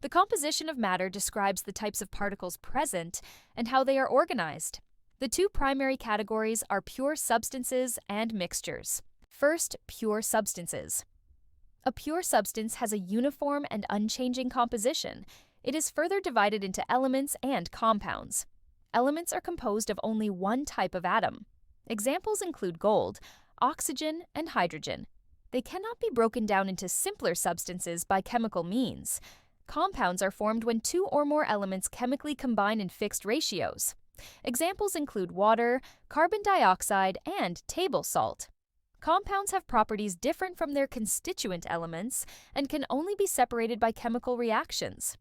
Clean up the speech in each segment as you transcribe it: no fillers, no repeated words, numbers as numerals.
The composition of matter describes the types of particles present and how they are organized. The two primary categories are pure substances and mixtures. First, pure substances. A pure substance has a uniform and unchanging composition. It is further divided into elements and compounds. Elements are composed of only one type of atom. Examples include gold, oxygen, and hydrogen. They cannot be broken down into simpler substances by chemical means. Compounds are formed when two or more elements chemically combine in fixed ratios. Examples include water, carbon dioxide, and table salt. Compounds have properties different from their constituent elements and can only be separated by chemical reactions.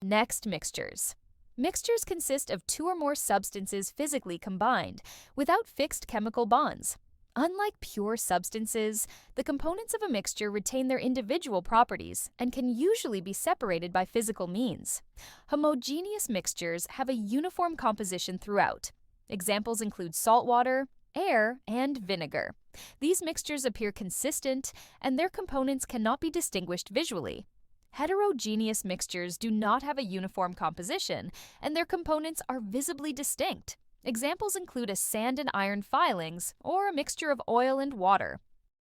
Next, mixtures. Mixtures consist of two or more substances physically combined, without fixed chemical bonds. Unlike pure substances, the components of a mixture retain their individual properties and can usually be separated by physical means. Homogeneous mixtures have a uniform composition throughout. Examples include salt water, air, and vinegar. These mixtures appear consistent, and their components cannot be distinguished visually. Heterogeneous mixtures do not have a uniform composition, and their components are visibly distinct. Examples include a sand and iron filings or a mixture of oil and water.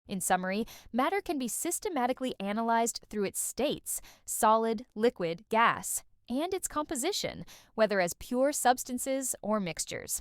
In summary, matter can be systematically analyzed through its states, solid, liquid, gas, and its composition, whether as pure substances or mixtures.